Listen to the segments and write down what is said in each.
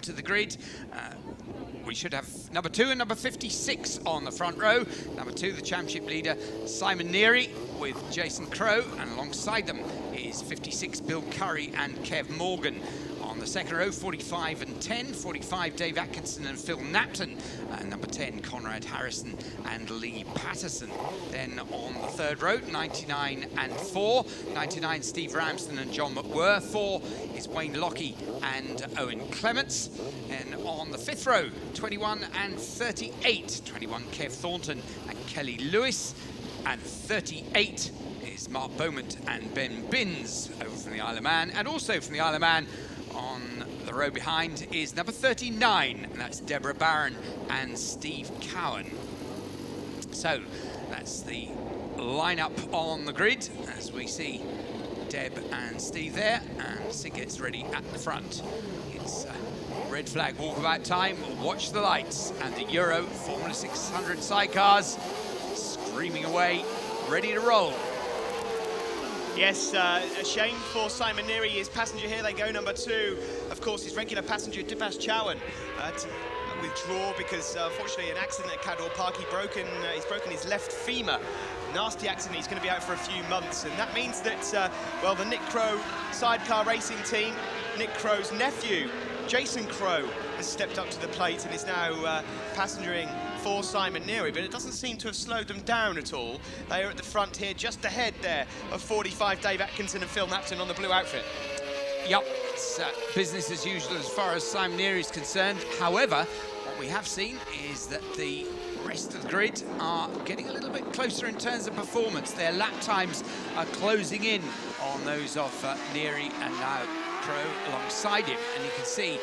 to the grid. We should have number 2 and number 56 on the front row. Number 2, the championship leader, Simon Neary, with Jason Crow, and alongside them is 56, Bill Curry and Kev Morgan. On the second row, 45 and 10, 45, Dave Atkinson and Phil Napton, and number 10, Conrad Harrison and Lee Patterson. Then on the third row, 99 and 4, 99, Steve Ramsden and John McWhirr. 4 is Wayne Lockie and Owen Clements. And on the fifth row, 21 and 38, 21, Kev Thornton and Kelly Lewis, and 38 is Mark Beaumont and Ben Binns over from the Isle of Man. And also from the Isle of Man, on the row behind is number 39, and that's Deborah Barron and Steve Cowan. So that's the lineup on the grid as we see Deb and Steve there, and Sid gets ready at the front. It's red flag walkabout time, watch the lights, and the Euro Formula 600 Sidecars screaming away, ready to roll. Yes, a shame for Simon Neary, his passenger here. They go number 2. Of course, his regular passenger, Dipas Chowan, to withdraw because, unfortunately, an accident at Cadwell Park. He's broken his left femur. Nasty accident. He's going to be out for a few months. And that means that, well, the Nick Crow sidecar racing team, Nick Crow's nephew, Jason Crow, has stepped up to the plate and is now passengering for Simon Neary, but it doesn't seem to have slowed them down at all. They are at the front here, just ahead there of 45, Dave Atkinson and Phil Napton on the blue outfit. Yep, it's business as usual as far as Simon Neary is concerned. However, what we have seen is that the rest of the grid are getting a little bit closer in terms of performance. Their lap times are closing in on those of Neary and now Crow alongside him, and you can see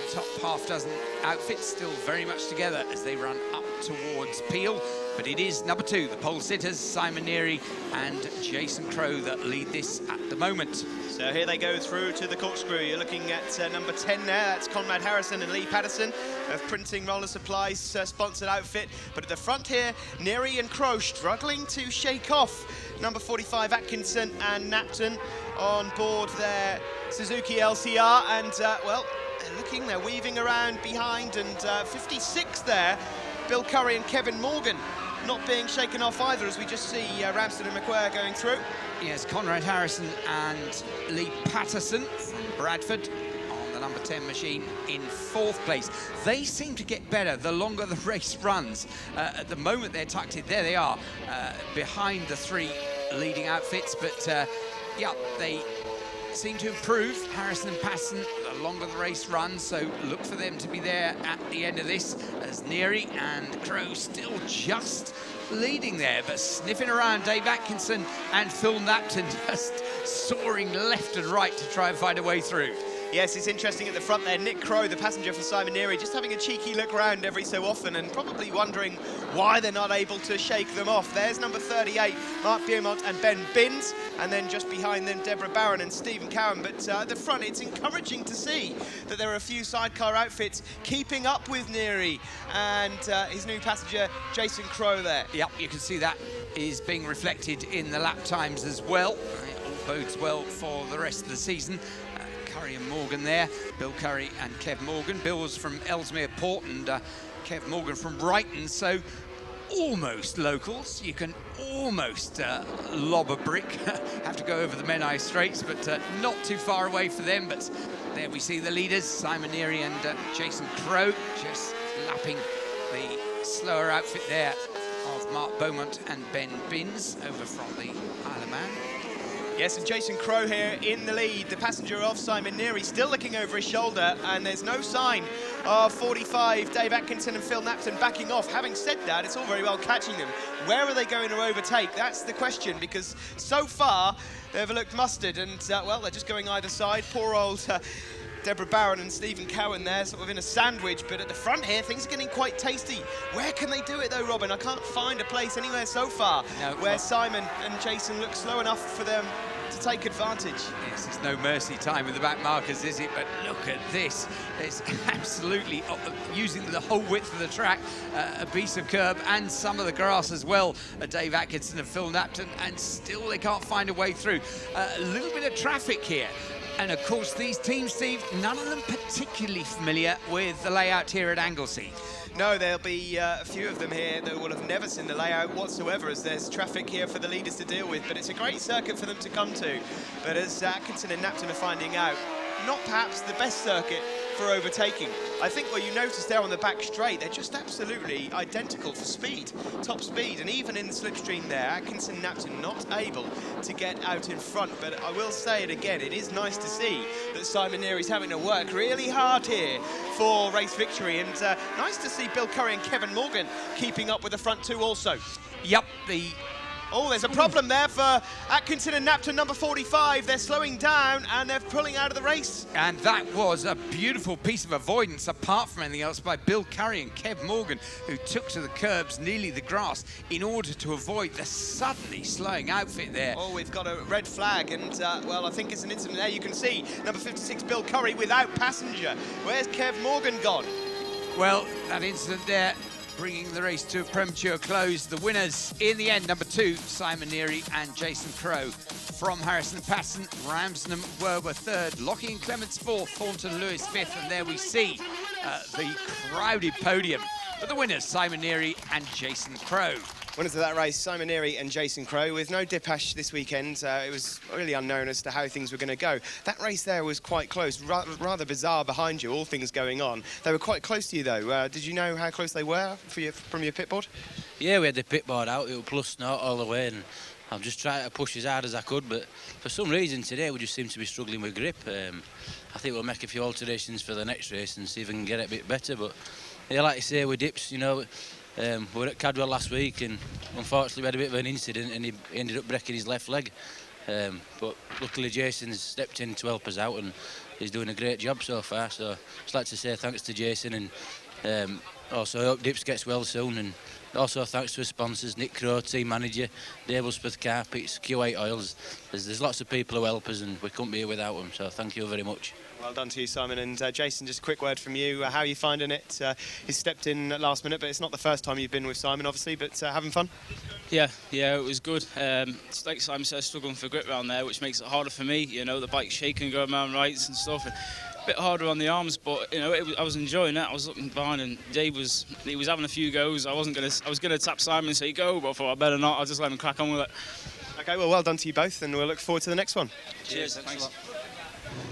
the top half dozen outfits still very much together as they run up towards Peel. But it is number 2, the pole sitters, Simon Neary and Jason Crow, that lead this at the moment. So here they go through to the corkscrew. You're looking at number 10 there. That's Conrad Harrison and Lee Patterson of Printing Roller Supplies sponsored outfit. But at the front here, Neary and Crow struggling to shake off number 45, Atkinson and Napton on board their Suzuki LCR. And, well, they're weaving around behind, and 56 there, Bill Curry and Kevin Morgan not being shaken off either, as we just see Ramsden and McWhirr going through. Yes, Conrad Harrison and Lee Patterson from Bradford on the number 10 machine in 4th place. They seem to get better the longer the race runs. At the moment they're tucked in, there they are, behind the 3 leading outfits, but yeah, they seem to improve, Harrison and Patterson, the longer the race runs, so look for them to be there at the end of this, as Neary and Crow still just leading there, but sniffing around Dave Atkinson and Phil Napton just soaring left and right to try and find a way through. Yes, it's interesting at the front there. Nick Crow, the passenger for Simon Neary, just having a cheeky look around every so often and probably wondering why they're not able to shake them off. There's number 38, Mark Beaumont and Ben Binns, and then just behind them, Deborah Barron and Stephen Cowan. But at the front, it's encouraging to see that there are a few sidecar outfits keeping up with Neary and his new passenger, Jason Crow there. Yep, you can see that is being reflected in the lap times as well. It all bodes well for the rest of the season. Curry and Morgan there, Bill Curry and Kev Morgan. Bill's from Ellesmere Port and Kev Morgan from Brighton, so almost locals. You can almost lob a brick. Have to go over the Menai Straits, but not too far away for them. But there we see the leaders, Simon Neary and Jason Crow, just lapping the slower outfit there of Mark Beaumont and Ben Binns over from the Isle of Man. Yes, and Jason Crow here in the lead, the passenger of Simon Neary, still looking over his shoulder, and there's no sign of 45, Dave Atkinson and Phil Napton backing off. Having said that, it's all very well catching them. Where are they going to overtake? That's the question, because so far they've looked mustard, and, well, they're just going either side. Poor old Deborah Barron and Stephen Cowan there, sort of in a sandwich, but at the front here, things are getting quite tasty. Where can they do it, though, Robin? I can't find a place anywhere so far where Simon and Jason look slow enough for them to take advantage. Yes, there's no mercy time with the back markers, is it? But look at this. It's absolutely using the whole width of the track, a piece of curb and some of the grass as well. Dave Atkinson and Phil Napton, and still they can't find a way through. A little bit of traffic here. And of course, these teams, Steve, none of them particularly familiar with the layout here at Anglesey. No, there'll be a few of them here that will have never seen the layout whatsoever, as there's traffic here for the leaders to deal with. But it's a great circuit for them to come to. But as Atkinson and Napton are finding out, not perhaps the best circuit for overtaking. I think what you notice there on the back straight, they're just absolutely identical for speed, top speed, and even in the slipstream there, Atkinson and Napton not able to get out in front. But I will say it again, it is nice to see that Simon Neary's having to work really hard here for race victory, and nice to see Bill Curry and Kevin Morgan keeping up with the front two also. Yep, Oh, there's a problem there for Atkinson and Napton, number 45. They're slowing down and they're pulling out of the race. And that was a beautiful piece of avoidance, apart from anything else, by Bill Curry and Kev Morgan, who took to the curbs, nearly the grass, in order to avoid the suddenly slowing outfit there. Oh, we've got a red flag, and, well, I think it's an incident there. You can see number 56, Bill Curry, without passenger. Where's Kev Morgan gone? Well, that incident there, bringing the race to a premature close. The winners in the end, number 2, Simon Neary and Jason Crow. From Harrison Passon, Ramsden were third, Lockie and Clements fourth, Thornton Lewis fifth, and there we see the crowded podium for the winners, Simon Neary and Jason Crow. Winners of that race, Simon Neary and Jason Crow, with no Dipash this weekend. It was really unknown as to how things were going to go. That race there was quite close, rather bizarre behind you, all things going on. They were quite close to you, though. Did you know how close they were from your pit board? Yeah, we had the pit board out. It was plus naught all the way, and I'm just trying to push as hard as I could, but for some reason today we just seem to be struggling with grip. I think we'll make a few alterations for the next race and see if we can get it a bit better, but yeah, like you say, with dips, you know, we were at Cadwell last week, and unfortunately we had a bit of an incident and he ended up breaking his left leg. But luckily Jason's stepped in to help us out, and he's doing a great job so far. So I'd just like to say thanks to Jason, and also I hope Dips gets well soon, and also thanks to his sponsors, Nick Crow, team manager, Dave Elspeth Carpets, Q8 Oils. There's lots of people who help us, and we couldn't be here without them, so thank you very much. Well done to you, Simon. And Jason, just a quick word from you. How are you finding it? He stepped in at last minute, but it's not the first time you've been with Simon, obviously, but having fun? Yeah, it was good. It's like Simon said, struggling for grip around there, which makes it harder for me. You know, the bike's shaking, going around rights and stuff. And a bit harder on the arms, but you know, I was enjoying it. I was looking behind, and Dave was having a few goes. I was gonna tap Simon and say go, but I thought I better not. I'll just let him crack on with it. Okay, well done to you both, and we'll look forward to the next one. Cheers, thanks a lot.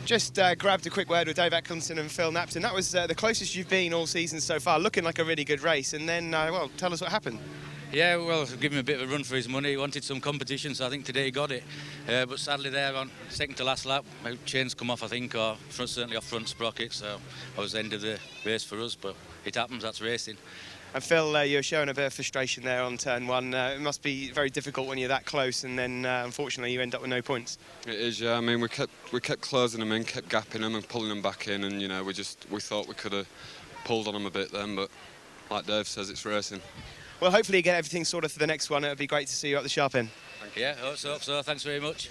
Just grabbed a quick word with Dave Atkinson and Phil Napton. That was the closest you've been all season so far, looking like a really good race. And then, well, tell us what happened. Yeah, well, give him a bit of a run for his money. He wanted some competition, so I think today he got it. But sadly there on second to last lap, my chains come off, I think, or certainly off front sprocket, so that was the end of the race for us, but it happens, that's racing. And Phil, you're showing a bit of frustration there on turn one. It must be very difficult when you're that close, and then unfortunately you end up with no points. It is, yeah. I mean, we kept closing them in, kept gapping them and pulling them back in, and you know, we thought we could have pulled on them a bit then, but like Dave says, it's racing. Well, hopefully you get everything sorted for the next one. It would be great to see you at the sharp end. Yeah, I hope so. Thanks very much.